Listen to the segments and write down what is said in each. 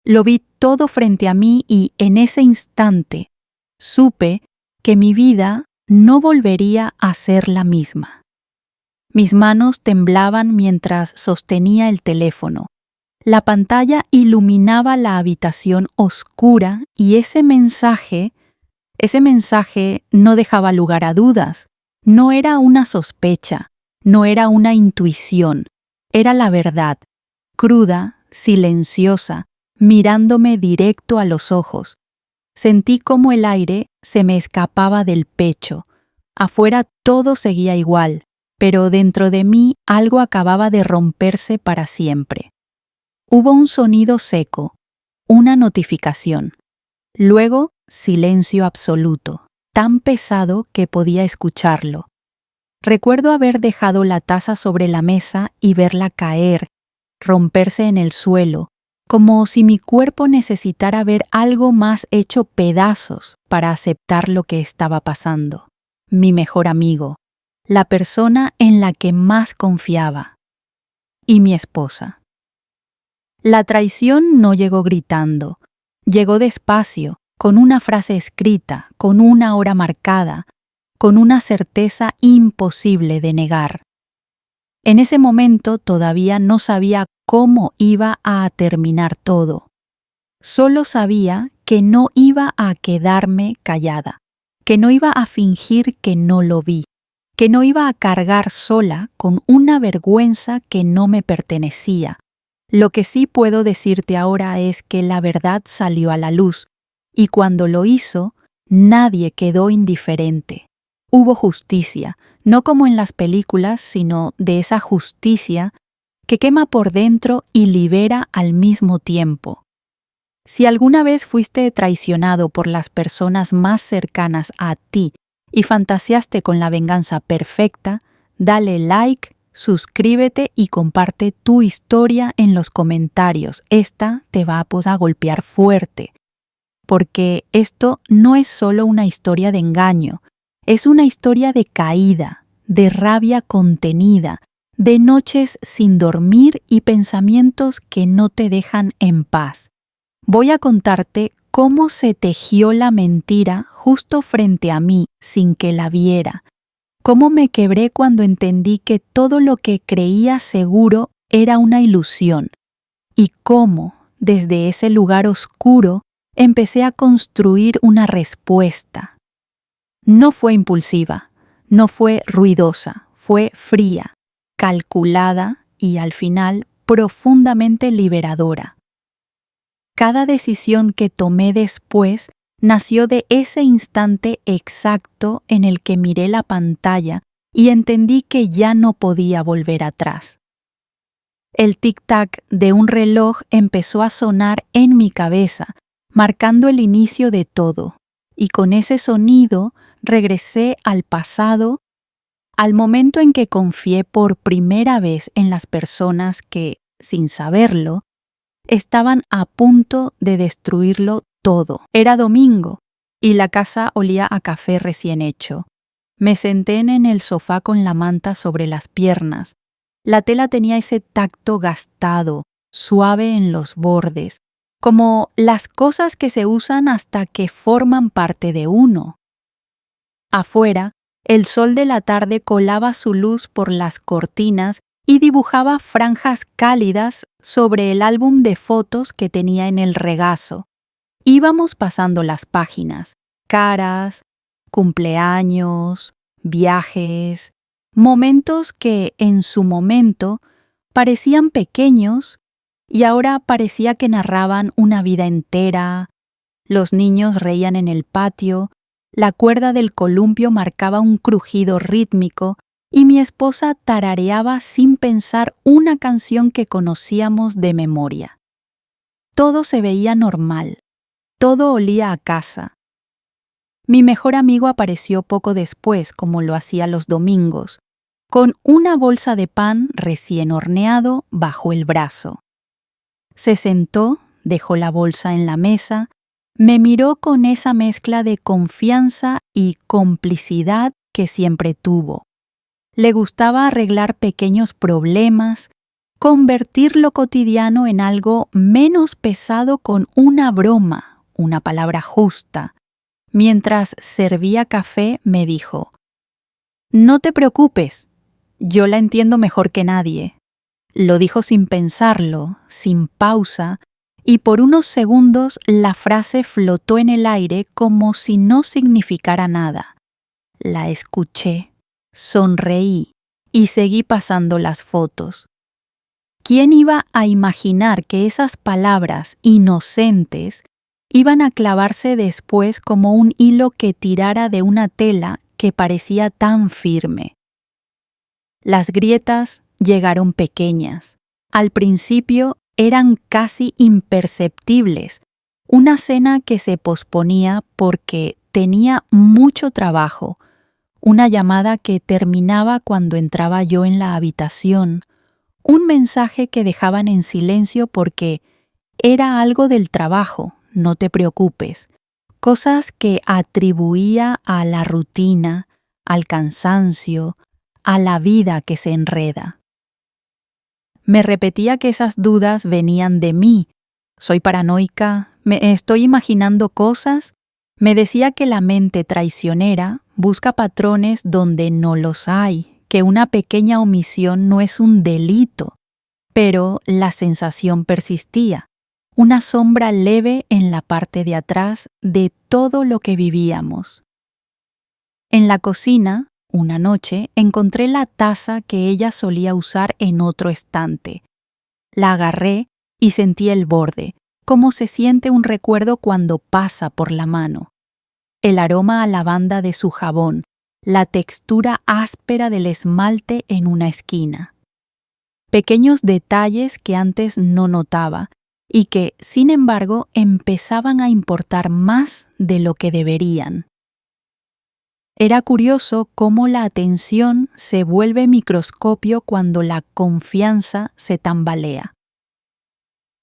Lo vi todo frente a mí y en ese instante supe que mi vida no volvería a ser la misma. Mis manos temblaban mientras sostenía el teléfono. La pantalla iluminaba la habitación oscura y ese mensaje no dejaba lugar a dudas. No era una sospecha, no era una intuición, era la verdad, cruda, silenciosa, mirándome directo a los ojos. Sentí cómo el aire se me escapaba del pecho. Afuera todo seguía igual, pero dentro de mí algo acababa de romperse para siempre. Hubo un sonido seco, una notificación. Luego, silencio absoluto, tan pesado que podía escucharlo. Recuerdo haber dejado la taza sobre la mesa y verla caer, romperse en el suelo, como si mi cuerpo necesitara ver algo más hecho pedazos para aceptar lo que estaba pasando. Mi mejor amigo, la persona en la que más confiaba, y mi esposa. La traición no llegó gritando, llegó despacio, con una frase escrita, con una hora marcada, con una certeza imposible de negar. En ese momento todavía no sabía cómo iba a terminar todo. Solo sabía que no iba a quedarme callada, que no iba a fingir que no lo vi, que no iba a cargar sola con una vergüenza que no me pertenecía. Lo que sí puedo decirte ahora es que la verdad salió a la luz, y cuando lo hizo, nadie quedó indiferente. Hubo justicia, no como en las películas, sino de esa justicia que quema por dentro y libera al mismo tiempo. Si alguna vez fuiste traicionado por las personas más cercanas a ti y fantaseaste con la venganza perfecta, dale like, suscríbete y comparte tu historia en los comentarios. Esta te va a golpear fuerte, porque esto no es solo una historia de engaño, es una historia de caída, de rabia contenida, de noches sin dormir y pensamientos que no te dejan en paz. Voy a contarte cómo se tejió la mentira justo frente a mí sin que la viera, cómo me quebré cuando entendí que todo lo que creía seguro era una ilusión, y cómo, desde ese lugar oscuro, empecé a construir una respuesta. No fue impulsiva, no fue ruidosa, fue fría, calculada y, al final, profundamente liberadora. Cada decisión que tomé después nació de ese instante exacto en el que miré la pantalla y entendí que ya no podía volver atrás. El tic-tac de un reloj empezó a sonar en mi cabeza, marcando el inicio de todo, y con ese sonido regresé al pasado, al momento en que confié por primera vez en las personas que, sin saberlo, estaban a punto de destruirlo todo. Era domingo y la casa olía a café recién hecho. Me senté en el sofá con la manta sobre las piernas. La tela tenía ese tacto gastado, suave en los bordes, como las cosas que se usan hasta que forman parte de uno. Afuera, el sol de la tarde colaba su luz por las cortinas y dibujaba franjas cálidas sobre el álbum de fotos que tenía en el regazo. Íbamos pasando las páginas, caras, cumpleaños, viajes, momentos que en su momento parecían pequeños y ahora parecía que narraban una vida entera. Los niños reían en el patio, la cuerda del columpio marcaba un crujido rítmico y mi esposa tarareaba sin pensar una canción que conocíamos de memoria. Todo se veía normal, todo olía a casa. Mi mejor amigo apareció poco después, como lo hacía los domingos, con una bolsa de pan recién horneado bajo el brazo. Se sentó, dejó la bolsa en la mesa, me miró con esa mezcla de confianza y complicidad que siempre tuvo. Le gustaba arreglar pequeños problemas, convertir lo cotidiano en algo menos pesado con una broma, una palabra justa. Mientras servía café, me dijo: «No te preocupes, yo la entiendo mejor que nadie». Lo dijo sin pensarlo, sin pausa, y por unos segundos la frase flotó en el aire como si no significara nada. La escuché, sonreí y seguí pasando las fotos. ¿Quién iba a imaginar que esas palabras inocentes iban a clavarse después como un hilo que tirara de una tela que parecía tan firme? Las grietas llegaron pequeñas. Al principio eran casi imperceptibles. Una cena que se posponía porque tenía mucho trabajo. Una llamada que terminaba cuando entraba yo en la habitación. Un mensaje que dejaban en silencio porque era algo del trabajo, no te preocupes. Cosas que atribuía a la rutina, al cansancio, a la vida que se enreda. Me repetía que esas dudas venían de mí. ¿Soy paranoica? ¿Me estoy imaginando cosas? Me decía que la mente traicionera busca patrones donde no los hay, que una pequeña omisión no es un delito. Pero la sensación persistía, una sombra leve en la parte de atrás de todo lo que vivíamos. En la cocina, una noche, encontré la taza que ella solía usar en otro estante. La agarré y sentí el borde, como se siente un recuerdo cuando pasa por la mano. El aroma a lavanda de su jabón, la textura áspera del esmalte en una esquina. Pequeños detalles que antes no notaba y que, sin embargo, empezaban a importar más de lo que deberían. Era curioso cómo la atención se vuelve microscopio cuando la confianza se tambalea.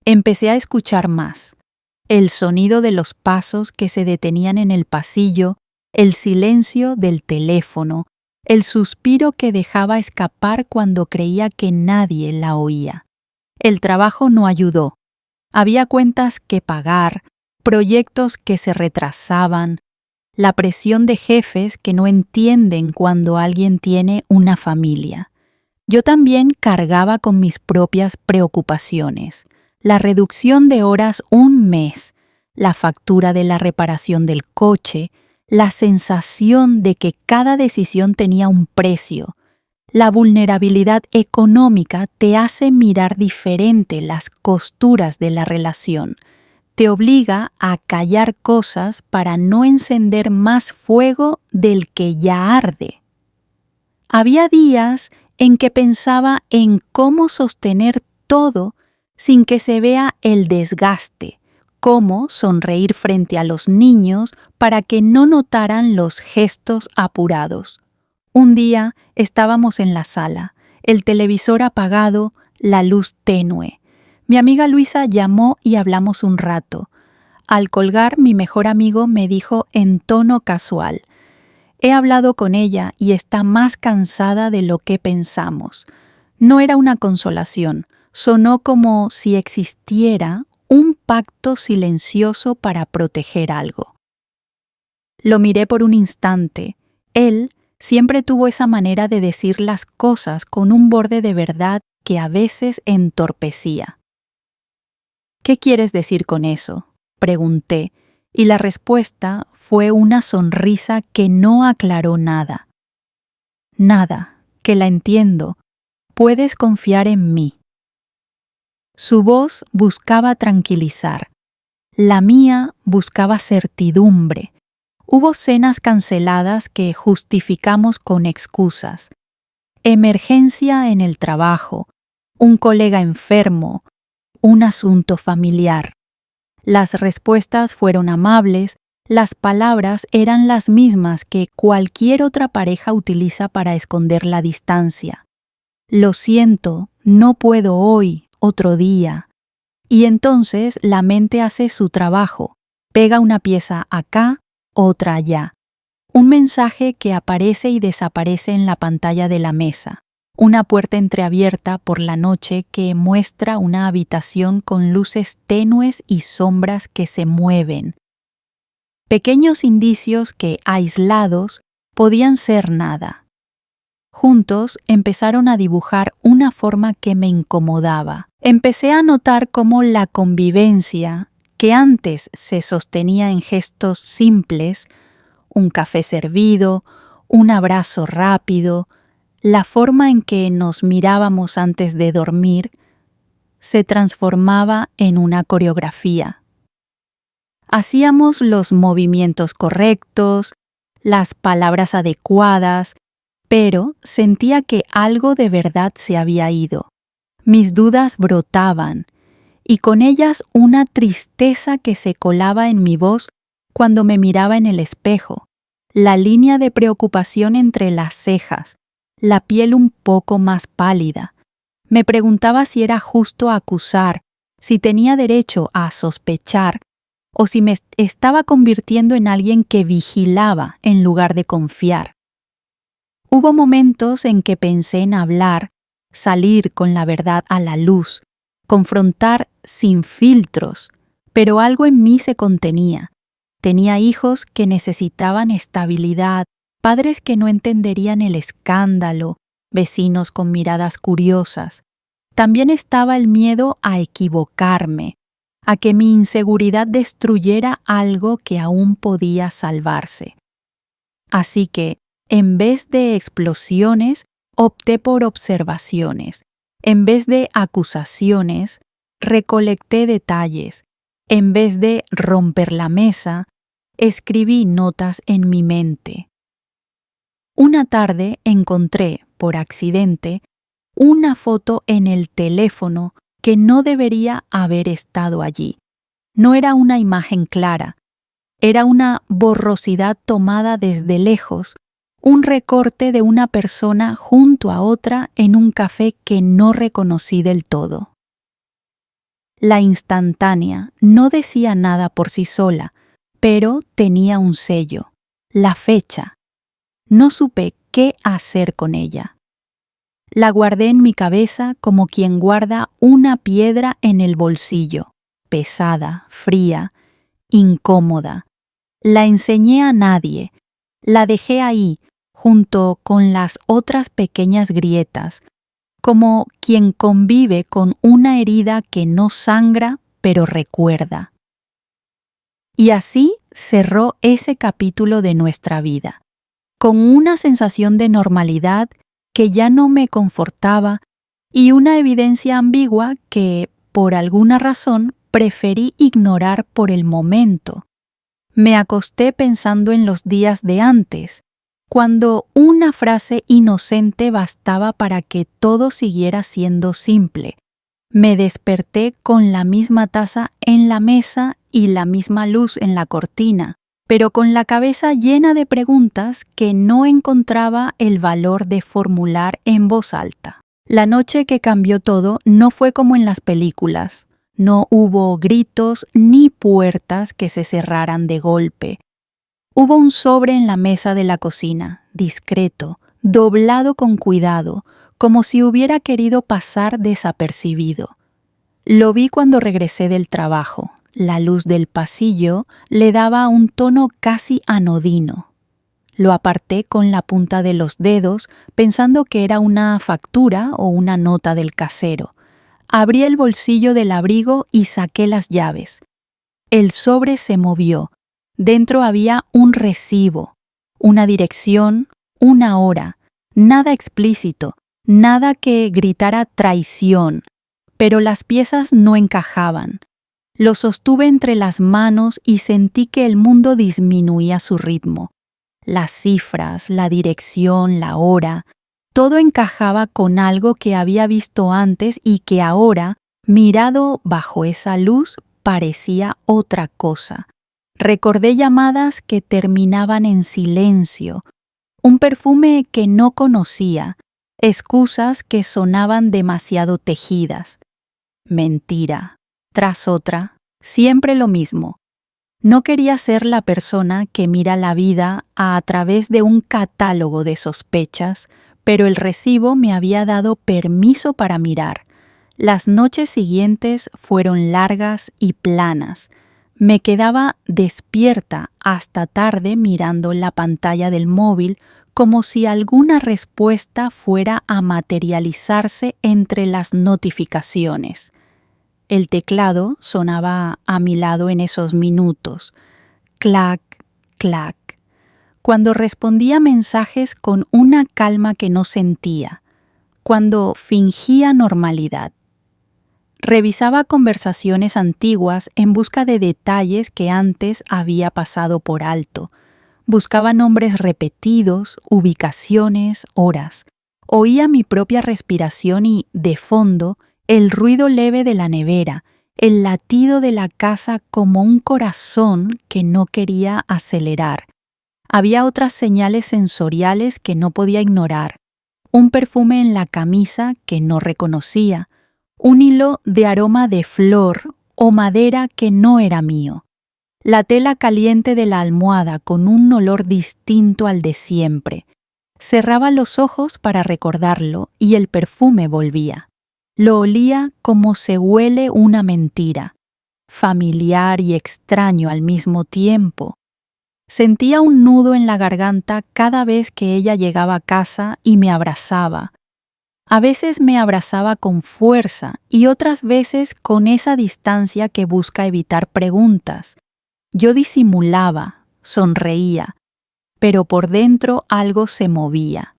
Empecé a escuchar más. El sonido de los pasos que se detenían en el pasillo, el silencio del teléfono, el suspiro que dejaba escapar cuando creía que nadie la oía. El trabajo no ayudó. Había cuentas que pagar, proyectos que se retrasaban, la presión de jefes que no entienden cuando alguien tiene una familia. Yo también cargaba con mis propias preocupaciones. La reducción de horas un mes, la factura de la reparación del coche, la sensación de que cada decisión tenía un precio. La vulnerabilidad económica te hace mirar diferente las costuras de la relación. Te obliga a callar cosas para no encender más fuego del que ya arde. Había días en que pensaba en cómo sostener todo sin que se vea el desgaste, cómo sonreír frente a los niños para que no notaran los gestos apurados. Un día estábamos en la sala, el televisor apagado, la luz tenue. Mi amiga Luisa llamó y hablamos un rato. Al colgar, mi mejor amigo me dijo en tono casual: «He hablado con ella y está más cansada de lo que pensamos». No era una consolación, sonó como si existiera un pacto silencioso para proteger algo. Lo miré por un instante. Él siempre tuvo esa manera de decir las cosas con un borde de verdad que a veces entorpecía. «¿Qué quieres decir con eso?», pregunté, y la respuesta fue una sonrisa que no aclaró nada. «Nada, que la entiendo. Puedes confiar en mí». Su voz buscaba tranquilizar. La mía buscaba certidumbre. Hubo cenas canceladas que justificamos con excusas. Emergencia en el trabajo, un colega enfermo, un asunto familiar. Las respuestas fueron amables, las palabras eran las mismas que cualquier otra pareja utiliza para esconder la distancia. «Lo siento, no puedo hoy, otro día». Y entonces la mente hace su trabajo, pega una pieza acá, otra allá. Un mensaje que aparece y desaparece en la pantalla de la mesa. una puerta entreabierta por la noche que muestra una habitación con luces tenues y sombras que se mueven. Pequeños indicios que, aislados, podían ser nada. Juntos empezaron a dibujar una forma que me incomodaba. Empecé a notar cómo la convivencia, que antes se sostenía en gestos simples, un café servido, un abrazo rápido, la forma en que nos mirábamos antes de dormir, se transformaba en una coreografía. Hacíamos los movimientos correctos, las palabras adecuadas, pero sentía que algo de verdad se había ido. Mis dudas brotaban, y con ellas una tristeza que se colaba en mi voz cuando me miraba en el espejo, la línea de preocupación entre las cejas, la piel un poco más pálida. Me preguntaba si era justo acusar, si tenía derecho a sospechar, o si me estaba convirtiendo en alguien que vigilaba en lugar de confiar. Hubo momentos en que pensé en hablar, salir con la verdad a la luz, confrontar sin filtros, pero algo en mí se contenía. Tenía hijos que necesitaban estabilidad, padres que no entenderían el escándalo, vecinos con miradas curiosas. También estaba el miedo a equivocarme, a que mi inseguridad destruyera algo que aún podía salvarse. Así que, en vez de explosiones, opté por observaciones. En vez de acusaciones, recolecté detalles. En vez de romper la mesa, escribí notas en mi mente. Una tarde encontré, por accidente, una foto en el teléfono que no debería haber estado allí. No era una imagen clara, era una borrosidad tomada desde lejos, un recorte de una persona junto a otra en un café que no reconocí del todo. La instantánea no decía nada por sí sola, pero tenía un sello, la fecha. No supe qué hacer con ella. La guardé en mi cabeza como quien guarda una piedra en el bolsillo, pesada, fría, incómoda. La enseñé a nadie, la dejé ahí, junto con las otras pequeñas grietas, como quien convive con una herida que no sangra, pero recuerda. Y así cerró ese capítulo de nuestra vida, con una sensación de normalidad que ya no me confortaba y una evidencia ambigua que, por alguna razón, preferí ignorar por el momento. Me acosté pensando en los días de antes, cuando una frase inocente bastaba para que todo siguiera siendo simple. Me desperté con la misma taza en la mesa y la misma luz en la cortina, pero con la cabeza llena de preguntas que no encontraba el valor de formular en voz alta. La noche que cambió todo no fue como en las películas. No hubo gritos ni puertas que se cerraran de golpe. Hubo un sobre en la mesa de la cocina, discreto, doblado con cuidado, como si hubiera querido pasar desapercibido. Lo vi cuando regresé del trabajo. La luz del pasillo le daba un tono casi anodino. Lo aparté con la punta de los dedos, pensando que era una factura o una nota del casero. Abrí el bolsillo del abrigo y saqué las llaves. El sobre se movió. Dentro había un recibo, una dirección, una hora, nada explícito, nada que gritara traición, pero las piezas no encajaban. Lo sostuve entre las manos y sentí que el mundo disminuía su ritmo. Las cifras, la dirección, la hora, todo encajaba con algo que había visto antes y que ahora, mirado bajo esa luz, parecía otra cosa. Recordé llamadas que terminaban en silencio, un perfume que no conocía, excusas que sonaban demasiado tejidas. Mentira, tras otra, siempre lo mismo. No quería ser la persona que mira la vida a través de un catálogo de sospechas, pero el recibo me había dado permiso para mirar. Las noches siguientes fueron largas y planas. Me quedaba despierta hasta tarde mirando la pantalla del móvil como si alguna respuesta fuera a materializarse entre las notificaciones. El teclado sonaba a mi lado en esos minutos. Clac, clac. Cuando respondía mensajes con una calma que no sentía. Cuando fingía normalidad. Revisaba conversaciones antiguas en busca de detalles que antes había pasado por alto. Buscaba nombres repetidos, ubicaciones, horas. Oía mi propia respiración y, de fondo, el ruido leve de la nevera, el latido de la casa como un corazón que no quería acelerar. Había otras señales sensoriales que no podía ignorar. Un perfume en la camisa que no reconocía. Un hilo de aroma de flor o madera que no era mío. La tela caliente de la almohada con un olor distinto al de siempre. Cerraba los ojos para recordarlo y el perfume volvía. Lo olía como se huele una mentira, familiar y extraño al mismo tiempo. Sentía un nudo en la garganta cada vez que ella llegaba a casa y me abrazaba. A veces me abrazaba con fuerza y otras veces con esa distancia que busca evitar preguntas. Yo disimulaba, sonreía, pero por dentro algo se movía.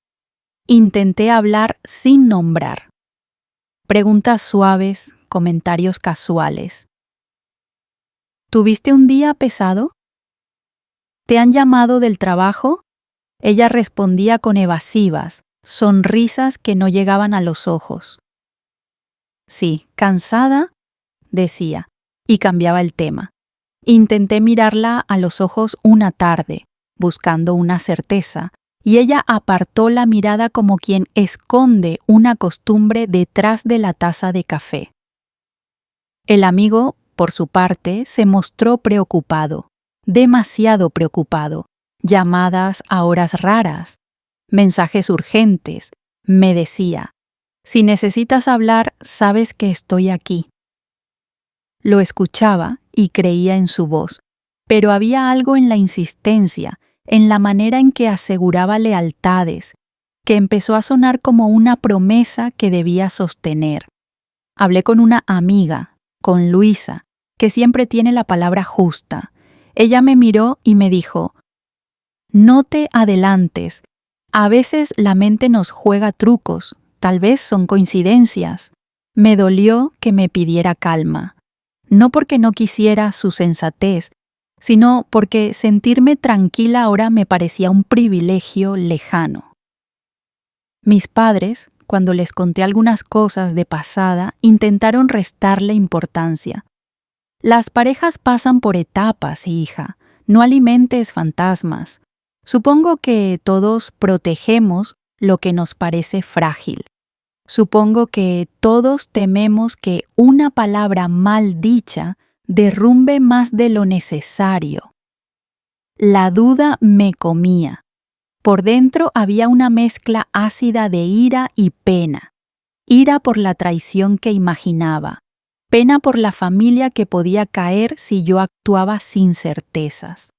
Intenté hablar sin nombrar. Preguntas suaves, comentarios casuales. ¿Tuviste un día pesado? ¿Te han llamado del trabajo? Ella respondía con evasivas, sonrisas que no llegaban a los ojos. Sí, cansada, decía, y cambiaba el tema. Intenté mirarla a los ojos una tarde, buscando una certeza, y ella apartó la mirada como quien esconde una costumbre detrás de la taza de café. El amigo, por su parte, se mostró preocupado, demasiado preocupado, llamadas a horas raras, mensajes urgentes. Me decía, si necesitas hablar, sabes que estoy aquí. Lo escuchaba y creía en su voz, pero había algo en la insistencia, en la manera en que aseguraba lealtades, que empezó a sonar como una promesa que debía sostener. Hablé con una amiga, con Luisa, que siempre tiene la palabra justa. Ella me miró y me dijo, no te adelantes, a veces la mente nos juega trucos, tal vez son coincidencias. Me dolió que me pidiera calma. No porque no quisiera su sensatez, sino porque sentirme tranquila ahora me parecía un privilegio lejano. Mis padres, cuando les conté algunas cosas de pasada, intentaron restarle importancia. Las parejas pasan por etapas, hija, no alimentes fantasmas. Supongo que todos protegemos lo que nos parece frágil. Supongo que todos tememos que una palabra mal dicha derrumbe más de lo necesario. La duda me comía. Por dentro había una mezcla ácida de ira y pena. Ira por la traición que imaginaba. Pena por la familia que podía caer si yo actuaba sin certezas.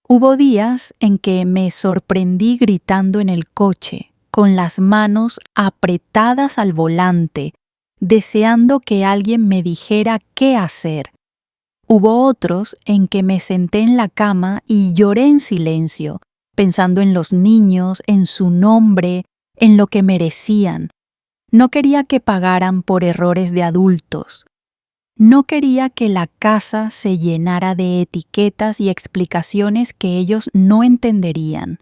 Hubo días en que me sorprendí gritando en el coche, con las manos apretadas al volante, deseando que alguien me dijera qué hacer. Hubo otros en que me senté en la cama y lloré en silencio, pensando en los niños, en su nombre, en lo que merecían. No quería que pagaran por errores de adultos. No quería que la casa se llenara de etiquetas y explicaciones que ellos no entenderían.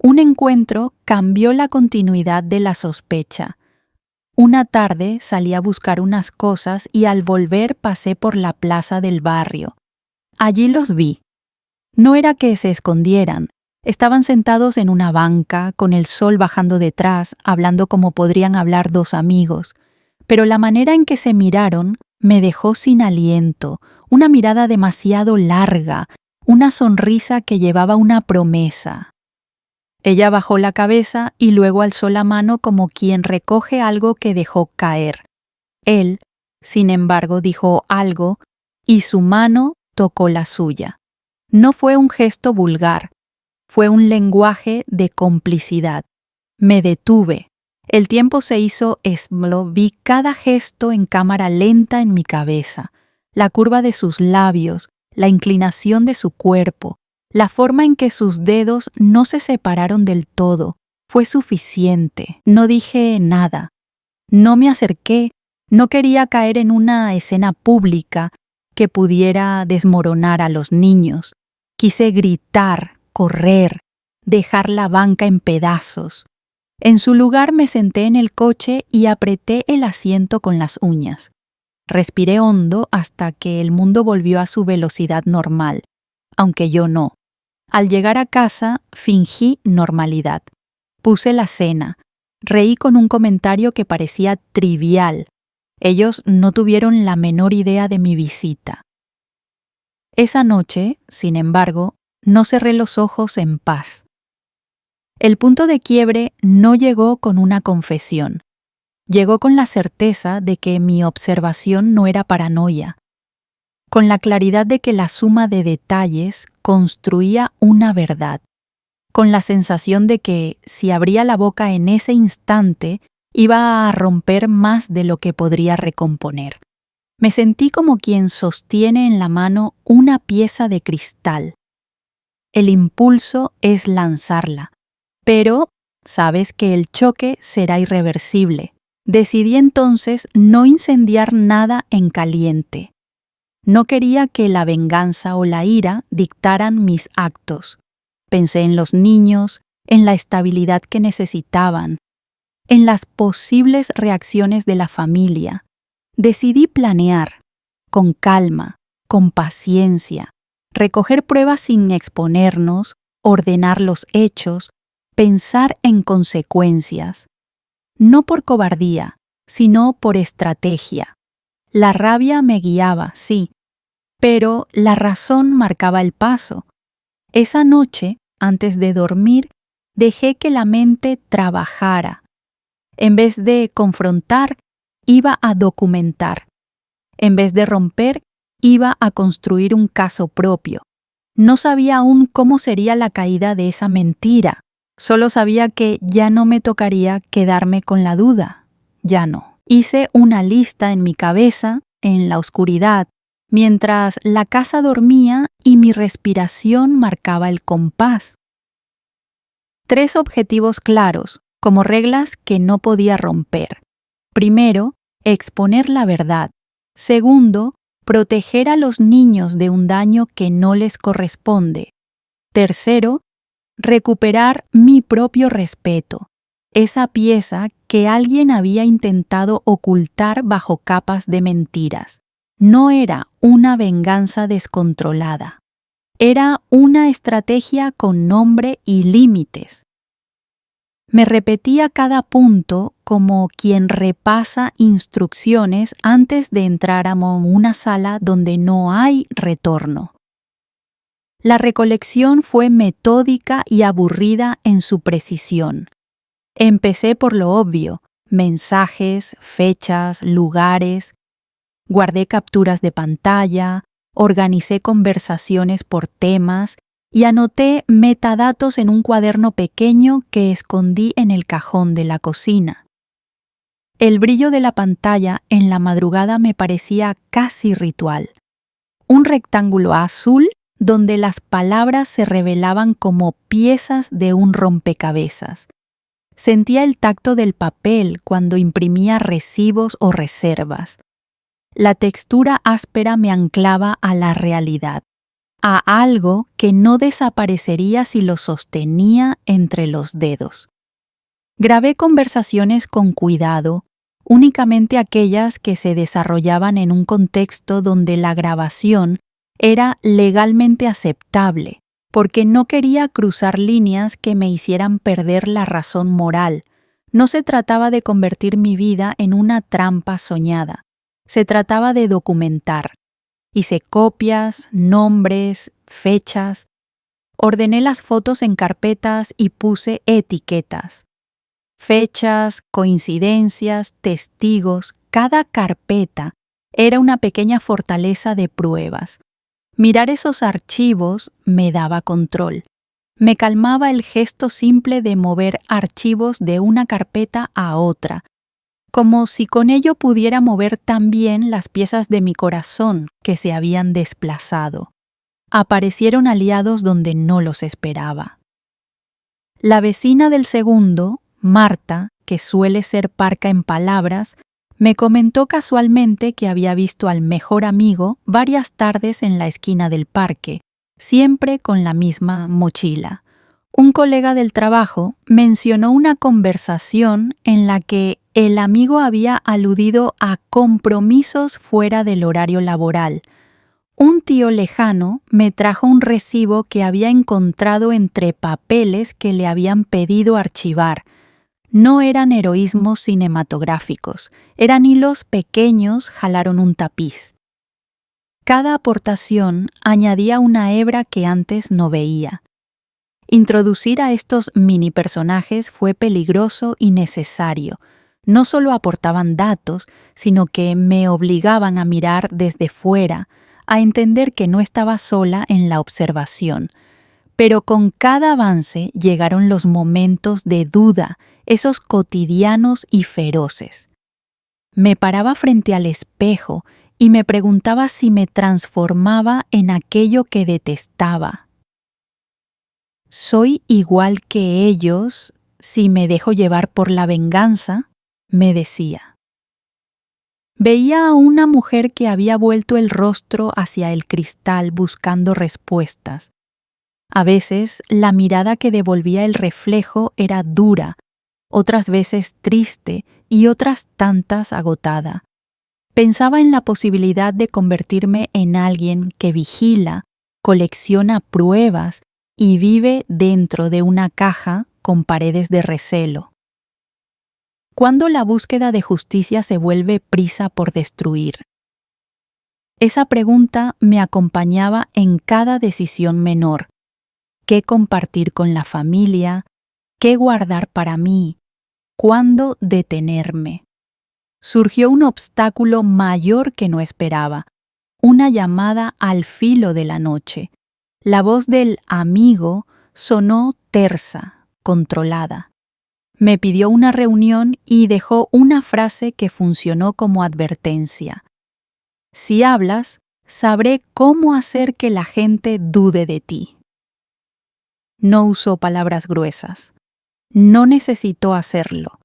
Un encuentro cambió la continuidad de la sospecha. Una tarde salí a buscar unas cosas y al volver pasé por la plaza del barrio. Allí los vi. No era que se escondieran. Estaban sentados en una banca, con el sol bajando detrás, hablando como podrían hablar dos amigos. Pero la manera en que se miraron me dejó sin aliento, una mirada demasiado larga, una sonrisa que llevaba una promesa. Ella bajó la cabeza y luego alzó la mano como quien recoge algo que dejó caer. Él, sin embargo, dijo algo y su mano tocó la suya. No fue un gesto vulgar, fue un lenguaje de complicidad. Me detuve. El tiempo se hizo esblo, vi cada gesto en cámara lenta en mi cabeza, la curva de sus labios, la inclinación de su cuerpo, la forma en que sus dedos no se separaron del todo. Fue suficiente. No dije nada. No me acerqué. No quería caer en una escena pública que pudiera desmoronar a los niños. Quise gritar, correr, dejar la banca en pedazos. En su lugar me senté en el coche y apreté el asiento con las uñas. Respiré hondo hasta que el mundo volvió a su velocidad normal, aunque yo no. Al llegar a casa, fingí normalidad. Puse la cena. Reí con un comentario que parecía trivial. Ellos no tuvieron la menor idea de mi visita. Esa noche, sin embargo, no cerré los ojos en paz. El punto de quiebre no llegó con una confesión. Llegó con la certeza de que mi observación no era paranoia, con la claridad de que la suma de detalles construía una verdad, con la sensación de que, si abría la boca en ese instante, iba a romper más de lo que podría recomponer. Me sentí como quien sostiene en la mano una pieza de cristal. El impulso es lanzarla, pero sabes que el choque será irreversible. Decidí entonces no incendiar nada en caliente. No quería que la venganza o la ira dictaran mis actos. Pensé en los niños, en la estabilidad que necesitaban, en las posibles reacciones de la familia. Decidí planear, con calma, con paciencia, recoger pruebas sin exponernos, ordenar los hechos, pensar en consecuencias. No por cobardía, sino por estrategia. La rabia me guiaba, sí, pero la razón marcaba el paso. Esa noche, antes de dormir, dejé que la mente trabajara. En vez de confrontar, iba a documentar. En vez de romper, iba a construir un caso propio. No sabía aún cómo sería la caída de esa mentira. Solo sabía que ya no me tocaría quedarme con la duda. Ya no. Hice una lista en mi cabeza, en la oscuridad, mientras la casa dormía y mi respiración marcaba el compás. 3 objetivos claros, como reglas que no podía romper. Primero, exponer la verdad. Segundo, proteger a los niños de un daño que no les corresponde. Tercero, recuperar mi propio respeto, esa pieza que alguien había intentado ocultar bajo capas de mentiras. No era una venganza descontrolada. Era una estrategia con nombre y límites. Me repetía cada punto como quien repasa instrucciones antes de entrar a una sala donde no hay retorno. La recolección fue metódica y aburrida en su precisión. Empecé por lo obvio: mensajes, fechas, lugares. Guardé capturas de pantalla, organicé conversaciones por temas y anoté metadatos en un cuaderno pequeño que escondí en el cajón de la cocina. El brillo de la pantalla en la madrugada me parecía casi ritual. Un rectángulo azul donde las palabras se revelaban como piezas de un rompecabezas. Sentía el tacto del papel cuando imprimía recibos o reservas. La textura áspera me anclaba a la realidad, a algo que no desaparecería si lo sostenía entre los dedos. Grabé conversaciones con cuidado, únicamente aquellas que se desarrollaban en un contexto donde la grabación era legalmente aceptable, porque no quería cruzar líneas que me hicieran perder la razón moral. No se trataba de convertir mi vida en una trampa soñada. Se trataba de documentar. Hice copias, nombres, fechas. Ordené las fotos en carpetas y puse etiquetas. Fechas, coincidencias, testigos, cada carpeta era una pequeña fortaleza de pruebas. Mirar esos archivos me daba control. Me calmaba el gesto simple de mover archivos de una carpeta a otra, como si con ello pudiera mover también las piezas de mi corazón que se habían desplazado. Aparecieron aliados donde no los esperaba. La vecina del segundo, Marta, que suele ser parca en palabras, me comentó casualmente que había visto al mejor amigo varias tardes en la esquina del parque, siempre con la misma mochila. Un colega del trabajo mencionó una conversación en la que el amigo había aludido a compromisos fuera del horario laboral. Un tío lejano me trajo un recibo que había encontrado entre papeles que le habían pedido archivar. No eran heroísmos cinematográficos, eran hilos pequeños, jalaron un tapiz. Cada aportación añadía una hebra que antes no veía. Introducir a estos mini personajes fue peligroso y necesario. No solo aportaban datos, sino que me obligaban a mirar desde fuera, a entender que no estaba sola en la observación. Pero con cada avance llegaron los momentos de duda, esos cotidianos y feroces. Me paraba frente al espejo y me preguntaba si me transformaba en aquello que detestaba. ¿Soy igual que ellos si me dejo llevar por la venganza?, me decía. Veía a una mujer que había vuelto el rostro hacia el cristal buscando respuestas. A veces la mirada que devolvía el reflejo era dura, otras veces triste y otras tantas agotada. Pensaba en la posibilidad de convertirme en alguien que vigila, colecciona pruebas y vive dentro de una caja con paredes de recelo. ¿Cuándo la búsqueda de justicia se vuelve prisa por destruir? Esa pregunta me acompañaba en cada decisión menor. ¿Qué compartir con la familia? ¿Qué guardar para mí? ¿Cuándo detenerme? Surgió un obstáculo mayor que no esperaba, una llamada al filo de la noche. La voz del amigo sonó tersa, controlada. Me pidió una reunión y dejó una frase que funcionó como advertencia. Si hablas, sabré cómo hacer que la gente dude de ti. No usó palabras gruesas. No necesitó hacerlo.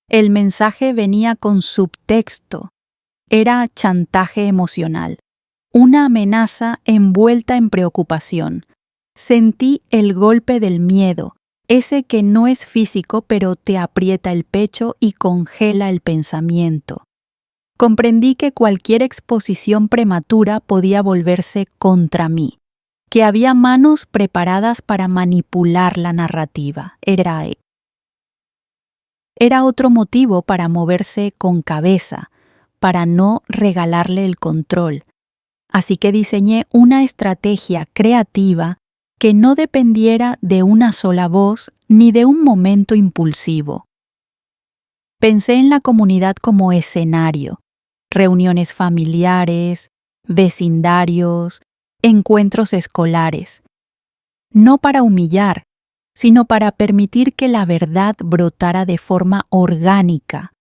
El mensaje venía con subtexto. Era chantaje emocional, una amenaza envuelta en preocupación. Sentí el golpe del miedo, ese que no es físico pero te aprieta el pecho y congela el pensamiento. Comprendí que cualquier exposición prematura podía volverse contra mí, que había manos preparadas para manipular la narrativa. Era otro motivo para moverse con cabeza, para no regalarle el control. Así que diseñé una estrategia creativa que no dependiera de una sola voz ni de un momento impulsivo. Pensé en la comunidad como escenario, reuniones familiares, vecindarios, encuentros escolares. No para humillar, sino para permitir que la verdad brotara de forma orgánica,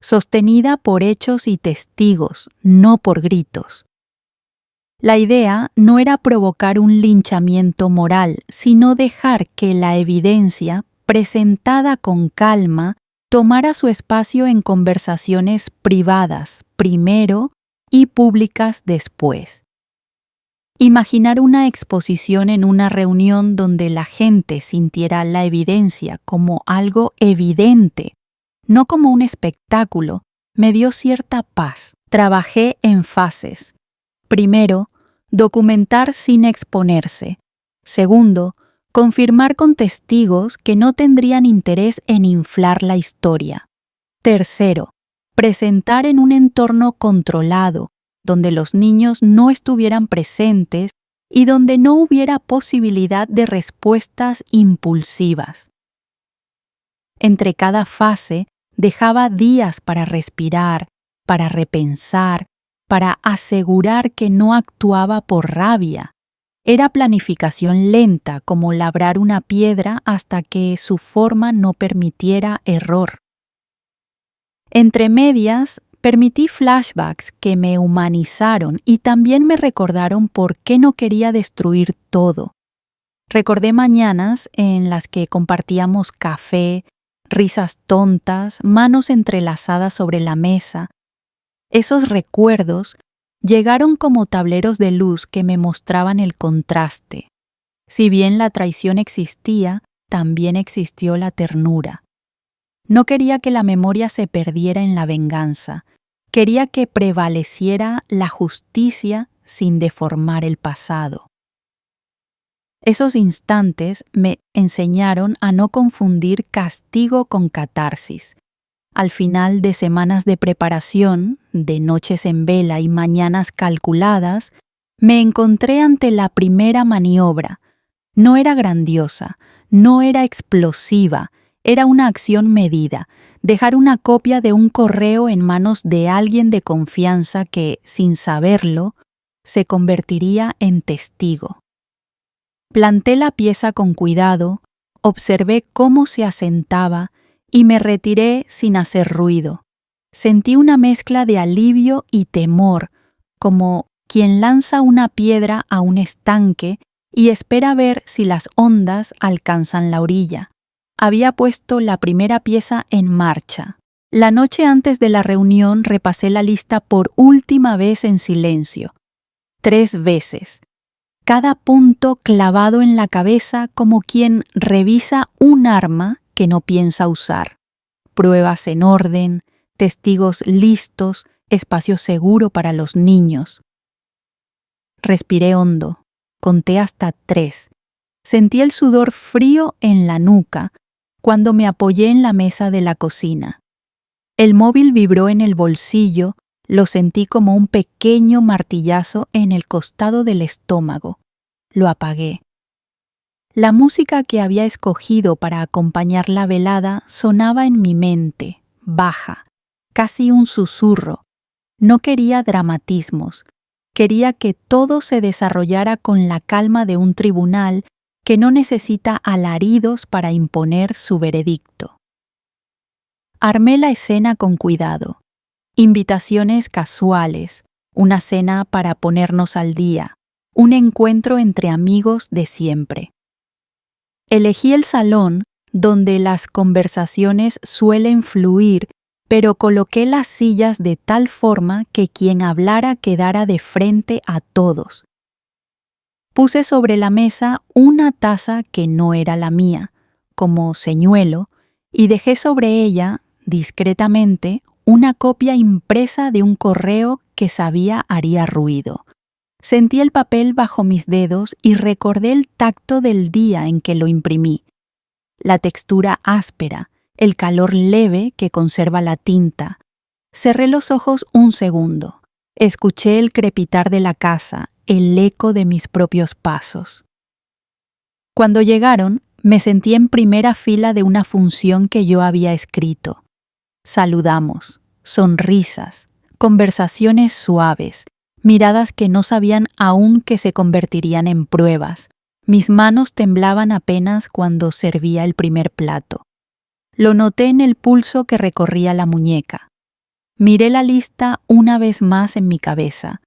sostenida por hechos y testigos, no por gritos. La idea no era provocar un linchamiento moral, sino dejar que la evidencia, presentada con calma, tomara su espacio en conversaciones privadas primero y públicas después. Imaginar una exposición en una reunión donde la gente sintiera la evidencia como algo evidente, no como un espectáculo, me dio cierta paz. Trabajé en fases. Primero, documentar sin exponerse. Segundo, confirmar con testigos que no tendrían interés en inflar la historia. Tercero, presentar en un entorno controlado, donde los niños no estuvieran presentes y donde no hubiera posibilidad de respuestas impulsivas. Entre cada fase dejaba días para respirar, para repensar, para asegurar que no actuaba por rabia. Era planificación lenta, como labrar una piedra hasta que su forma no permitiera error. Entre medias, permití flashbacks que me humanizaron y también me recordaron por qué no quería destruir todo. Recordé mañanas en las que compartíamos café, risas tontas, manos entrelazadas sobre la mesa. Esos recuerdos llegaron como tableros de luz que me mostraban el contraste. Si bien la traición existía, también existió la ternura. No quería que la memoria se perdiera en la venganza. Quería que prevaleciera la justicia sin deformar el pasado. Esos instantes me enseñaron a no confundir castigo con catarsis. Al final de semanas de preparación, de noches en vela y mañanas calculadas, me encontré ante la primera maniobra. No era grandiosa, no era explosiva, era una acción medida, dejar una copia de un correo en manos de alguien de confianza que, sin saberlo, se convertiría en testigo. Planté la pieza con cuidado, observé cómo se asentaba y me retiré sin hacer ruido. Sentí una mezcla de alivio y temor, como quien lanza una piedra a un estanque y espera ver si las ondas alcanzan la orilla. Había puesto la primera pieza en marcha. La noche antes de la reunión repasé la lista por última vez en silencio. 3 veces. Cada punto clavado en la cabeza como quien revisa un arma que no piensa usar. Pruebas en orden, testigos listos, espacio seguro para los niños. Respiré hondo, conté hasta 3. Sentí el sudor frío en la nuca cuando me apoyé en la mesa de la cocina. El móvil vibró en el bolsillo, lo sentí como un pequeño martillazo en el costado del estómago. Lo apagué. La música que había escogido para acompañar la velada sonaba en mi mente, baja, casi un susurro. No quería dramatismos. Quería que todo se desarrollara con la calma de un tribunal que no necesita alaridos para imponer su veredicto. Armé la escena con cuidado. Invitaciones casuales, una cena para ponernos al día, un encuentro entre amigos de siempre. Elegí el salón donde las conversaciones suelen fluir, pero coloqué las sillas de tal forma que quien hablara quedara de frente a todos. Puse sobre la mesa una taza que no era la mía, como señuelo, y dejé sobre ella, discretamente, una copia impresa de un correo que sabía haría ruido. Sentí el papel bajo mis dedos y recordé el tacto del día en que lo imprimí. La textura áspera, el calor leve que conserva la tinta. Cerré los ojos un segundo. Escuché el crepitar de la casa, el eco de mis propios pasos. Cuando llegaron, me sentí en primera fila de una función que yo había escrito. Saludamos, sonrisas, conversaciones suaves, miradas que no sabían aún que se convertirían en pruebas. Mis manos temblaban apenas cuando servía el primer plato. Lo noté en el pulso que recorría la muñeca. Miré la lista una vez más en mi cabeza.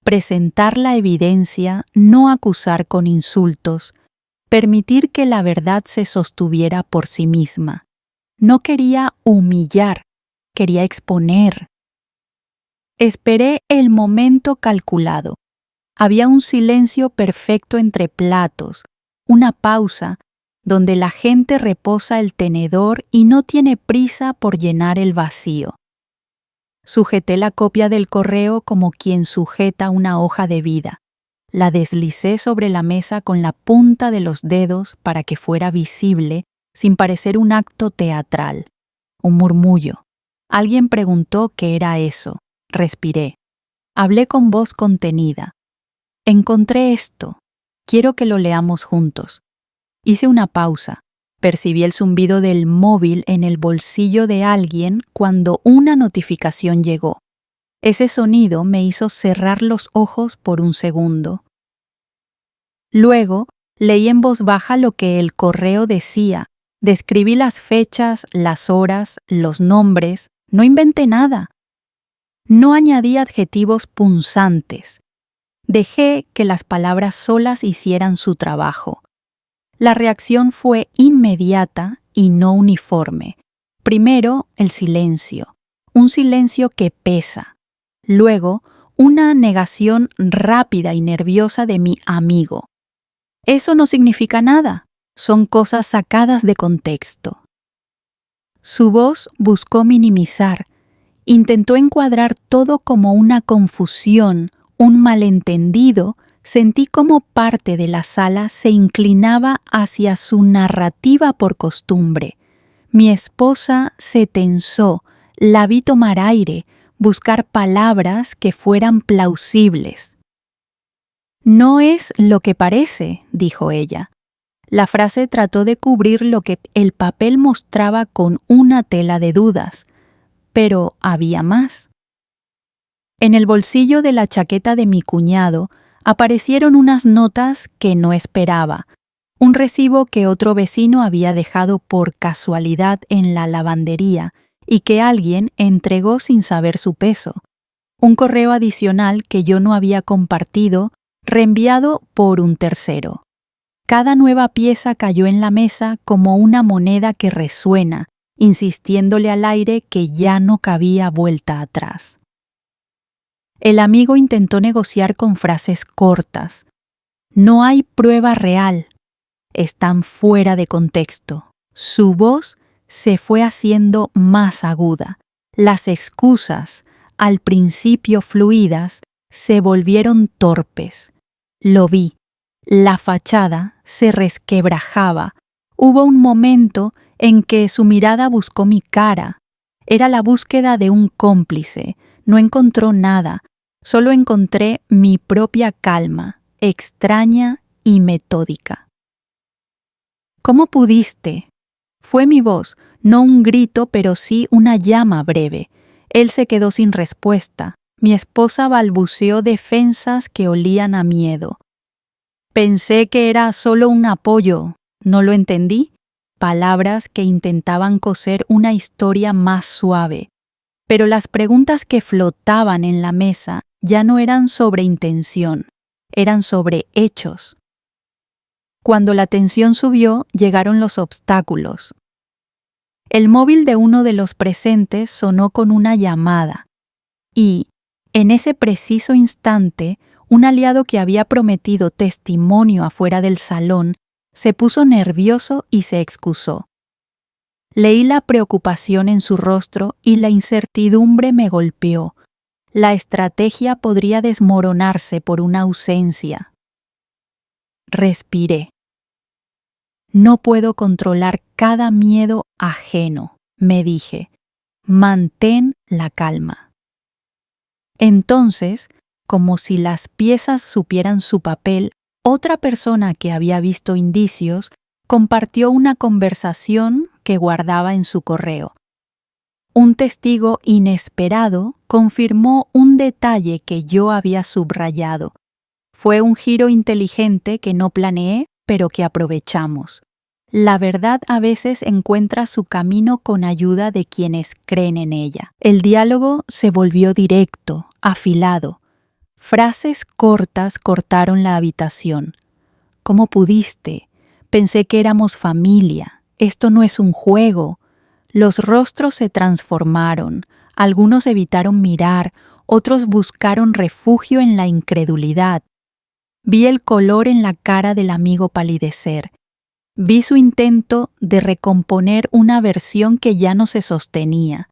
Presentar la evidencia, no acusar con insultos, permitir que la verdad se sostuviera por sí misma. No quería humillar, quería exponer. Esperé el momento calculado. Había un silencio perfecto entre platos, una pausa donde la gente reposa el tenedor y no tiene prisa por llenar el vacío. Sujeté la copia del correo como quien sujeta una hoja de vida. La deslicé sobre la mesa con la punta de los dedos para que fuera visible, sin parecer un acto teatral. Un murmullo. Alguien preguntó qué era eso. Respiré. Hablé con voz contenida. Encontré esto, Quiero que lo leamos juntos. Hice una pausa. Percibí el zumbido del móvil en el bolsillo de alguien cuando una notificación llegó. Ese sonido me hizo cerrar los ojos por un segundo. Luego, leí en voz baja lo que el correo decía. Describí las fechas, las horas, los nombres. No inventé nada. No añadí adjetivos punzantes. Dejé que las palabras solas hicieran su trabajo. La reacción fue inmediata y no uniforme. Primero, el silencio. Un silencio que pesa. Luego, una negación rápida y nerviosa de mi amigo. Eso no significa nada. Son cosas sacadas de contexto. Su voz buscó minimizar. Intentó encuadrar todo como una confusión, un malentendido. Sentí como parte de la sala se inclinaba hacia su narrativa por costumbre. Mi esposa se tensó, la vi tomar aire, buscar palabras que fueran plausibles. No es lo que parece, dijo ella. La frase trató de cubrir lo que el papel mostraba con una tela de dudas, pero había más. En el bolsillo de la chaqueta de mi cuñado aparecieron unas notas que no esperaba, un recibo que otro vecino había dejado por casualidad en la lavandería y que alguien entregó sin saber su peso, un correo adicional que yo no había compartido, reenviado por un tercero. Cada nueva pieza cayó en la mesa como una moneda que resuena, insistiéndole al aire que ya no cabía vuelta atrás. El amigo intentó negociar con frases cortas. No hay prueba real. Están fuera de contexto. Su voz se fue haciendo más aguda. Las excusas, al principio fluidas, se volvieron torpes. Lo vi. La fachada se resquebrajaba. Hubo un momento en que su mirada buscó mi cara. Era la búsqueda de un cómplice. No encontró nada. Solo encontré mi propia calma, extraña y metódica. ¿Cómo pudiste? Fue mi voz, no un grito, pero sí una llama breve. Él se quedó sin respuesta. Mi esposa balbuceó defensas que olían a miedo. Pensé que era solo un apoyo. ¿No lo entendí? Palabras que intentaban coser una historia más suave. Pero las preguntas que flotaban en la mesa ya no eran sobre intención, eran sobre hechos. Cuando la tensión subió, llegaron los obstáculos. El móvil de uno de los presentes sonó con una llamada y, en ese preciso instante, un aliado que había prometido testimonio afuera del salón se puso nervioso y se excusó. Leí la preocupación en su rostro y la incertidumbre me golpeó. La estrategia podría desmoronarse por una ausencia. Respiré. No puedo controlar cada miedo ajeno, me dije. Mantén la calma. Entonces, como si las piezas supieran su papel, otra persona que había visto indicios compartió una conversación que guardaba en su correo. Un testigo inesperado confirmó un detalle que yo había subrayado. Fue un giro inteligente que no planeé, pero que aprovechamos. La verdad a veces encuentra su camino con ayuda de quienes creen en ella. El diálogo se volvió directo, afilado. Frases cortas cortaron la habitación. ¿Cómo pudiste? Pensé que éramos familia. Esto no es un juego. Los rostros se transformaron. Algunos evitaron mirar, otros buscaron refugio en la incredulidad. Vi el color en la cara del amigo palidecer. Vi su intento de recomponer una versión que ya no se sostenía.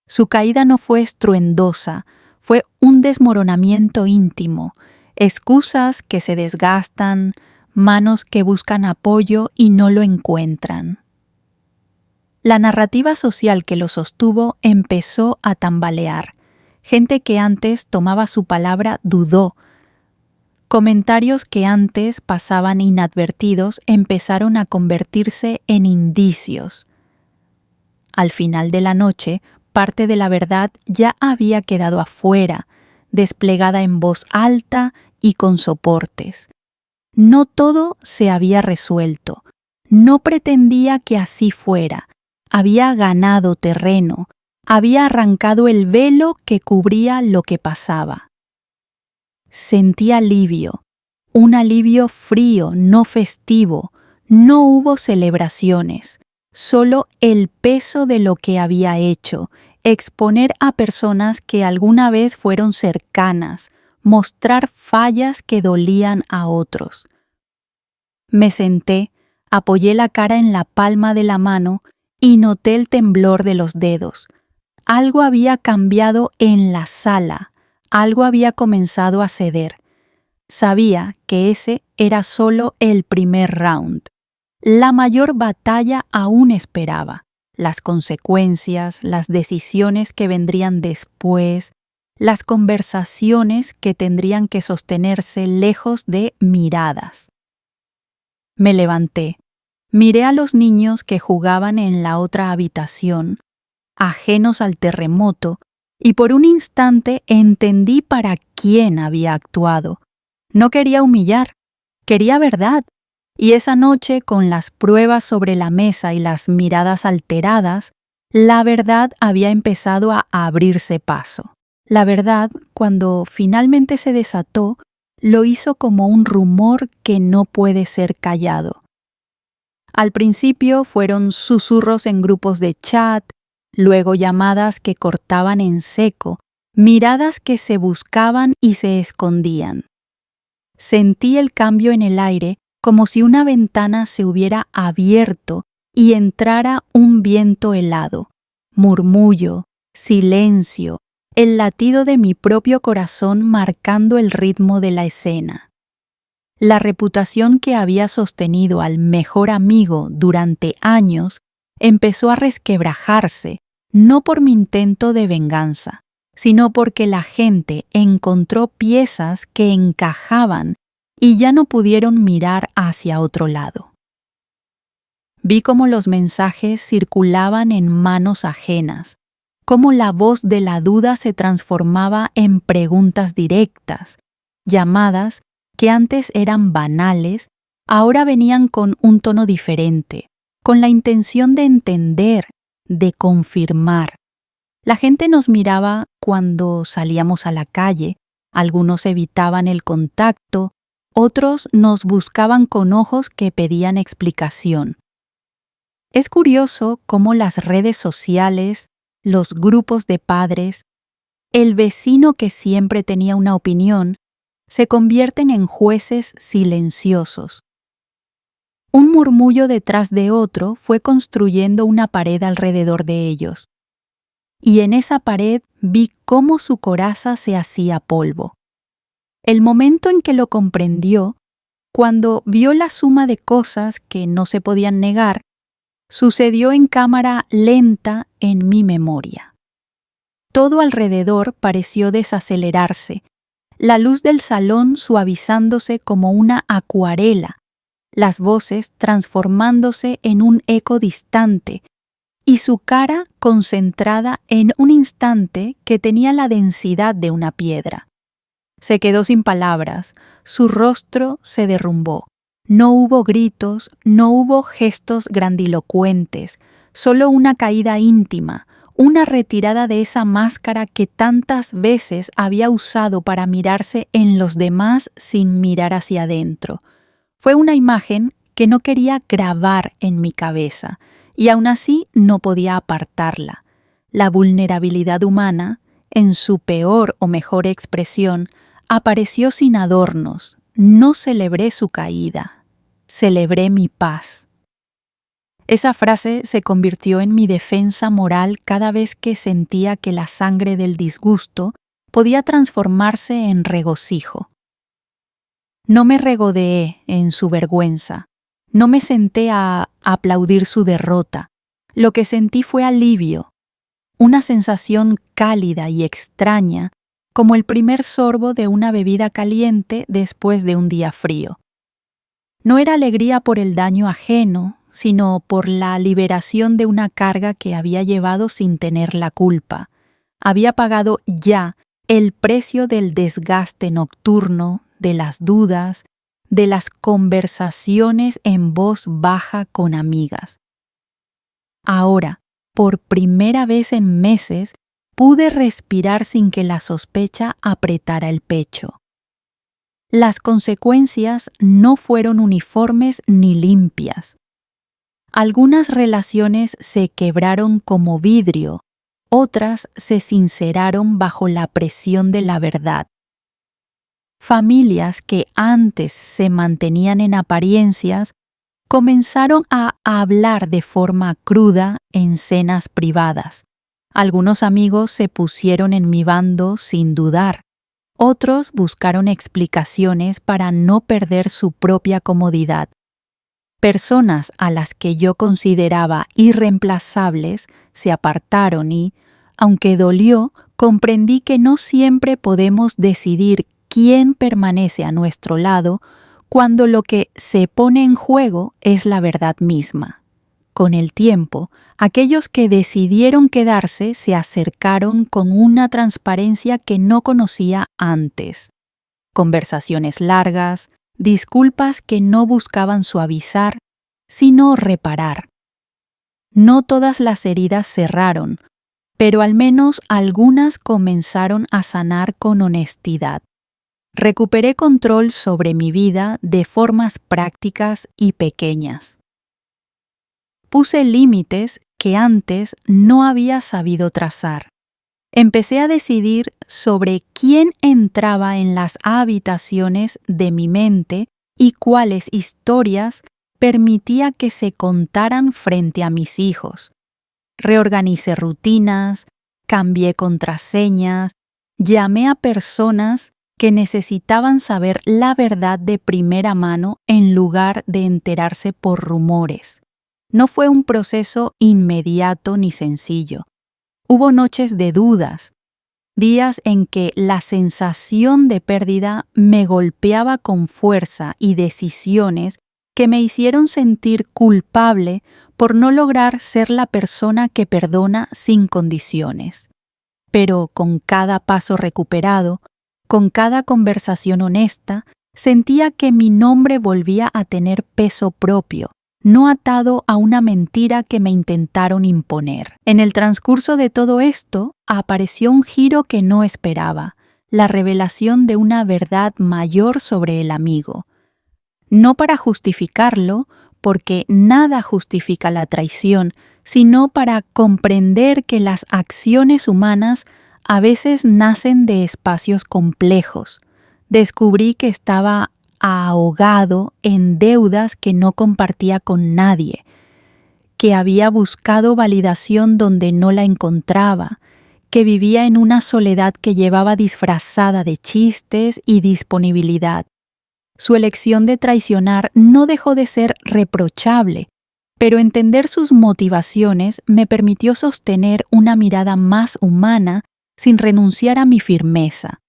Su caída no fue estruendosa, fue un desmoronamiento íntimo, excusas que se desgastan, manos que buscan apoyo y no lo encuentran. La narrativa social que lo sostuvo empezó a tambalear. Gente que antes tomaba su palabra dudó. Comentarios que antes pasaban inadvertidos empezaron a convertirse en indicios. Al final de la noche, parte de la verdad ya había quedado afuera, desplegada en voz alta y con soportes. No todo se había resuelto. No pretendía que así fuera. Había ganado terreno. Había arrancado el velo que cubría lo que pasaba. Sentí alivio. Un alivio frío, no festivo. No hubo celebraciones. Solo el peso de lo que había hecho, exponer a personas que alguna vez fueron cercanas, mostrar fallas que dolían a otros. Me senté, apoyé la cara en la palma de la mano y noté el temblor de los dedos. Algo había cambiado en la sala, algo había comenzado a ceder. Sabía que ese era solo el primer round. La mayor batalla aún esperaba. Las consecuencias, las decisiones que vendrían después, las conversaciones que tendrían que sostenerse lejos de miradas. Me levanté, miré a los niños que jugaban en la otra habitación, ajenos al terremoto, y por un instante entendí para quién había actuado. No quería humillar, quería verdad. Y esa noche, con las pruebas sobre la mesa y las miradas alteradas, la verdad había empezado a abrirse paso. La verdad, cuando finalmente se desató, lo hizo como un rumor que no puede ser callado. Al principio fueron susurros en grupos de chat, luego llamadas que cortaban en seco, miradas que se buscaban y se escondían. Sentí el cambio en el aire como si una ventana se hubiera abierto y entrara un viento helado, murmullo, silencio, el latido de mi propio corazón marcando el ritmo de la escena. La reputación que había sostenido al mejor amigo durante años empezó a resquebrajarse, no por mi intento de venganza, sino porque la gente encontró piezas que encajaban y ya no pudieron mirar hacia otro lado. Vi cómo los mensajes circulaban en manos ajenas, cómo la voz de la duda se transformaba en preguntas directas, llamadas que antes eran banales, ahora venían con un tono diferente, con la intención de entender, de confirmar. La gente nos miraba cuando salíamos a la calle, algunos evitaban el contacto, otros nos buscaban con ojos que pedían explicación. Es curioso cómo las redes sociales, los grupos de padres, el vecino que siempre tenía una opinión, se convierten en jueces silenciosos. Un murmullo detrás de otro fue construyendo una pared alrededor de ellos. Y en esa pared vi cómo su coraza se hacía polvo. El momento en que lo comprendió, cuando vio la suma de cosas que no se podían negar, sucedió en cámara lenta en mi memoria. Todo alrededor pareció desacelerarse, la luz del salón suavizándose como una acuarela, las voces transformándose en un eco distante, y su cara concentrada en un instante que tenía la densidad de una piedra. Se quedó sin palabras, su rostro se derrumbó. No hubo gritos, no hubo gestos grandilocuentes, solo una caída íntima, una retirada de esa máscara que tantas veces había usado para mirarse en los demás sin mirar hacia adentro. Fue una imagen que no quería grabar en mi cabeza, y aún así no podía apartarla. La vulnerabilidad humana, en su peor o mejor expresión, apareció sin adornos. No celebré su caída, celebré mi paz. Esa frase se convirtió en mi defensa moral cada vez que sentía que la sangre del disgusto podía transformarse en regocijo. No me regodeé en su vergüenza, no me senté a aplaudir su derrota. Lo que sentí fue alivio, una sensación cálida y extraña como el primer sorbo de una bebida caliente después de un día frío. No era alegría por el daño ajeno, sino por la liberación de una carga que había llevado sin tener la culpa. Había pagado ya el precio del desgaste nocturno, de las dudas, de las conversaciones en voz baja con amigas. Ahora, por primera vez en meses, pude respirar sin que la sospecha apretara el pecho. Las consecuencias no fueron uniformes ni limpias. Algunas relaciones se quebraron como vidrio, otras se sinceraron bajo la presión de la verdad. Familias que antes se mantenían en apariencias comenzaron a hablar de forma cruda en cenas privadas. Algunos amigos se pusieron en mi bando sin dudar. Otros buscaron explicaciones para no perder su propia comodidad. Personas a las que yo consideraba irreemplazables se apartaron y, aunque dolió, comprendí que no siempre podemos decidir quién permanece a nuestro lado cuando lo que se pone en juego es la verdad misma. Con el tiempo, aquellos que decidieron quedarse se acercaron con una transparencia que no conocía antes. Conversaciones largas, disculpas que no buscaban suavizar, sino reparar. No todas las heridas cerraron, pero al menos algunas comenzaron a sanar con honestidad. Recuperé control sobre mi vida de formas prácticas y pequeñas. Puse límites que antes no había sabido trazar. Empecé a decidir sobre quién entraba en las habitaciones de mi mente y cuáles historias permitía que se contaran frente a mis hijos. Reorganicé rutinas, cambié contraseñas, llamé a personas que necesitaban saber la verdad de primera mano en lugar de enterarse por rumores. No fue un proceso inmediato ni sencillo. Hubo noches de dudas, días en que la sensación de pérdida me golpeaba con fuerza y decisiones que me hicieron sentir culpable por no lograr ser la persona que perdona sin condiciones. Pero con cada paso recuperado, con cada conversación honesta, sentía que mi nombre volvía a tener peso propio, no atado a una mentira que me intentaron imponer. En el transcurso de todo esto, apareció un giro que no esperaba, la revelación de una verdad mayor sobre el amigo. No para justificarlo, porque nada justifica la traición, sino para comprender que las acciones humanas a veces nacen de espacios complejos. Descubrí que estaba ahogado en deudas que no compartía con nadie, que había buscado validación donde no la encontraba, que vivía en una soledad que llevaba disfrazada de chistes y disponibilidad. Su elección de traicionar no dejó de ser reprochable, pero entender sus motivaciones me permitió sostener una mirada más humana sin renunciar a mi firmeza.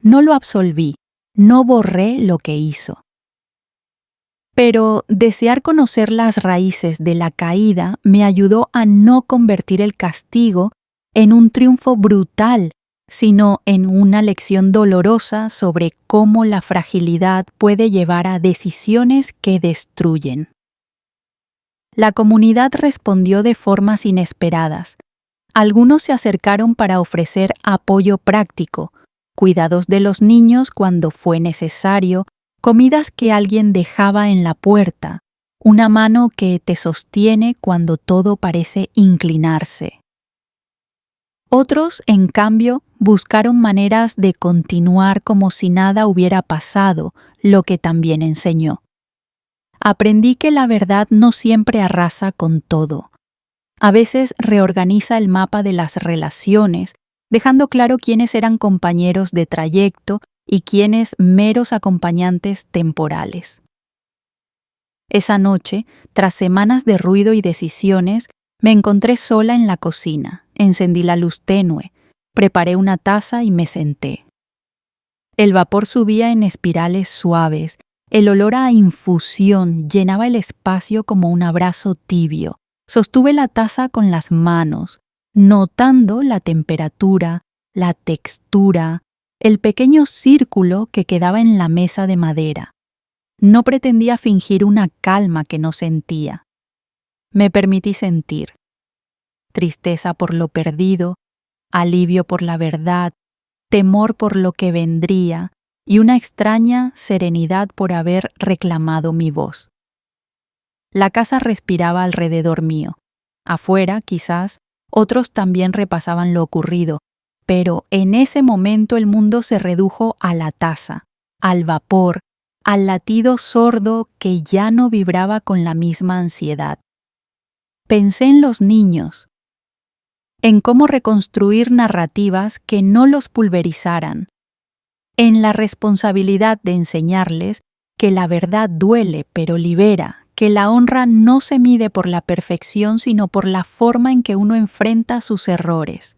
No lo absolví, no borré lo que hizo. Pero desear conocer las raíces de la caída me ayudó a no convertir el castigo en un triunfo brutal, sino en una lección dolorosa sobre cómo la fragilidad puede llevar a decisiones que destruyen. La comunidad respondió de formas inesperadas. Algunos se acercaron para ofrecer apoyo práctico, cuidados de los niños cuando fue necesario, comidas que alguien dejaba en la puerta, una mano que te sostiene cuando todo parece inclinarse. Otros, en cambio, buscaron maneras de continuar como si nada hubiera pasado, lo que también enseñó. Aprendí que la verdad no siempre arrasa con todo. A veces reorganiza el mapa de las relaciones, dejando claro quiénes eran compañeros de trayecto y quiénes meros acompañantes temporales. Esa noche, tras semanas de ruido y decisiones, me encontré sola en la cocina. Encendí la luz tenue. Preparé una taza y me senté. El vapor subía en espirales suaves. El olor a infusión llenaba el espacio como un abrazo tibio. Sostuve la taza con las manos, notando la temperatura, la textura, el pequeño círculo que quedaba en la mesa de madera. No pretendía fingir una calma que no sentía. Me permití sentir. Tristeza por lo perdido, alivio por la verdad, temor por lo que vendría y una extraña serenidad por haber reclamado mi voz. La casa respiraba alrededor mío. Afuera, quizás, otros también repasaban lo ocurrido, pero en ese momento el mundo se redujo a la taza, al vapor, al latido sordo que ya no vibraba con la misma ansiedad. Pensé en los niños, en cómo reconstruir narrativas que no los pulverizaran, en la responsabilidad de enseñarles que la verdad duele pero libera, que la honra no se mide por la perfección sino por la forma en que uno enfrenta sus errores.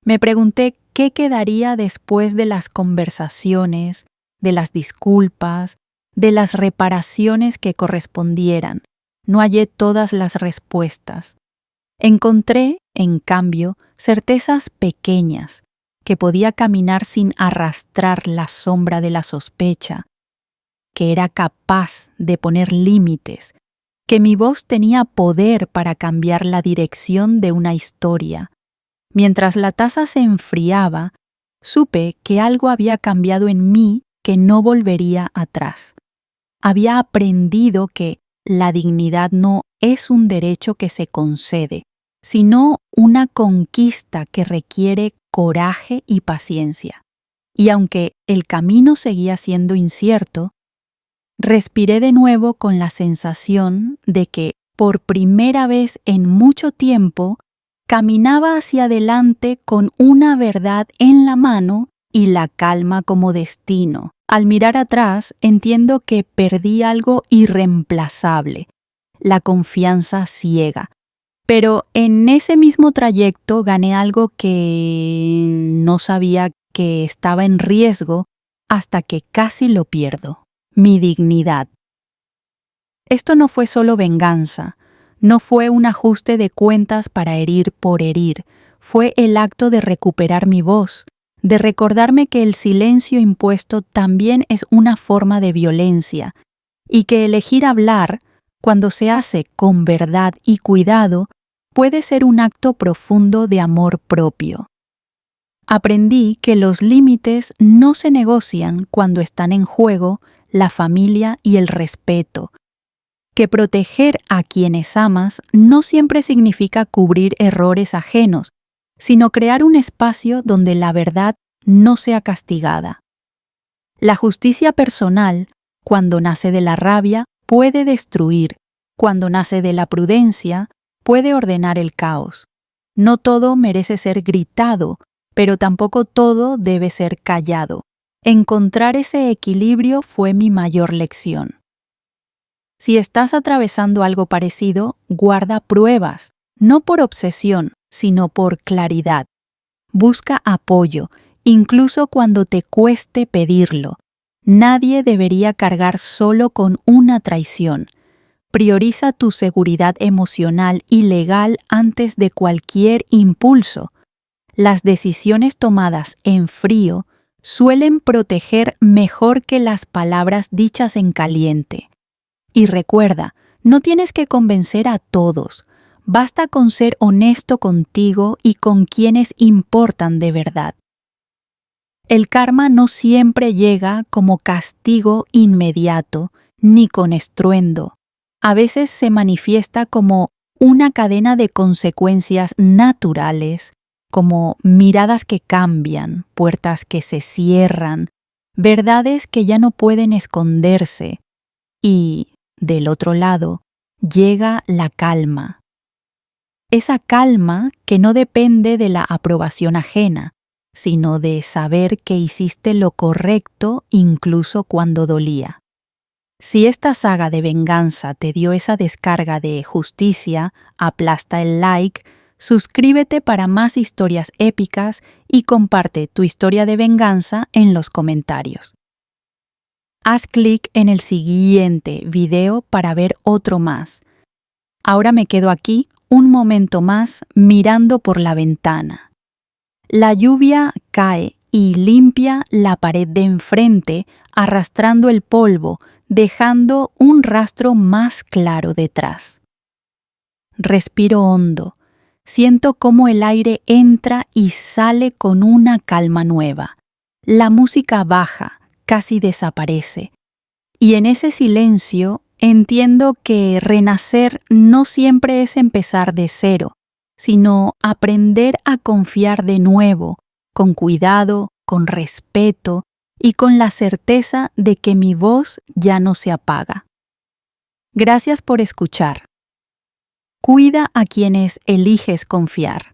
Me pregunté qué quedaría después de las conversaciones, de las disculpas, de las reparaciones que correspondieran. No hallé todas las respuestas. Encontré, en cambio, certezas pequeñas, que podía caminar sin arrastrar la sombra de la sospecha, que era capaz de poner límites, que mi voz tenía poder para cambiar la dirección de una historia. Mientras la taza se enfriaba, supe que algo había cambiado en mí que no volvería atrás. Había aprendido que la dignidad no es un derecho que se concede, sino una conquista que requiere coraje y paciencia. Y aunque el camino seguía siendo incierto, respiré de nuevo con la sensación de que, por primera vez en mucho tiempo, caminaba hacia adelante con una verdad en la mano y la calma como destino. Al mirar atrás, entiendo que perdí algo irreemplazable, la confianza ciega. Pero en ese mismo trayecto gané algo que no sabía que estaba en riesgo hasta que casi lo pierdo: mi dignidad. Esto no fue solo venganza, no fue un ajuste de cuentas para herir por herir, fue el acto de recuperar mi voz, de recordarme que el silencio impuesto también es una forma de violencia y que elegir hablar, cuando se hace con verdad y cuidado, puede ser un acto profundo de amor propio. Aprendí que los límites no se negocian cuando están en juego la familia y el respeto, que proteger a quienes amas no siempre significa cubrir errores ajenos, sino crear un espacio donde la verdad no sea castigada. La justicia personal, cuando nace de la rabia, puede destruir; cuando nace de la prudencia, puede ordenar el caos. No todo merece ser gritado, pero tampoco todo debe ser callado. Encontrar ese equilibrio fue mi mayor lección. Si estás atravesando algo parecido, guarda pruebas, no por obsesión, sino por claridad. Busca apoyo, incluso cuando te cueste pedirlo. Nadie debería cargar solo con una traición. Prioriza tu seguridad emocional y legal antes de cualquier impulso. Las decisiones tomadas en frío suelen proteger mejor que las palabras dichas en caliente. Y recuerda, no tienes que convencer a todos. Basta con ser honesto contigo y con quienes importan de verdad. El karma no siempre llega como castigo inmediato, ni con estruendo. A veces se manifiesta como una cadena de consecuencias naturales, como miradas que cambian, puertas que se cierran, verdades que ya no pueden esconderse. Y, del otro lado, llega la calma. Esa calma que no depende de la aprobación ajena, sino de saber que hiciste lo correcto incluso cuando dolía. Si esta saga de venganza te dio esa descarga de justicia, aplasta el like, Suscríbete para más historias épicas y comparte tu historia de venganza en los comentarios. Haz clic en el siguiente video para ver otro más. Ahora me quedo aquí un momento más mirando por la ventana. La lluvia cae y limpia la pared de enfrente, arrastrando el polvo, dejando un rastro más claro detrás. Respiro hondo. Siento cómo el aire entra y sale con una calma nueva. La música baja, casi desaparece. Y en ese silencio entiendo que renacer no siempre es empezar de cero, sino aprender a confiar de nuevo, con cuidado, con respeto y con la certeza de que mi voz ya no se apaga. Gracias por escuchar. Cuida a quienes eliges confiar.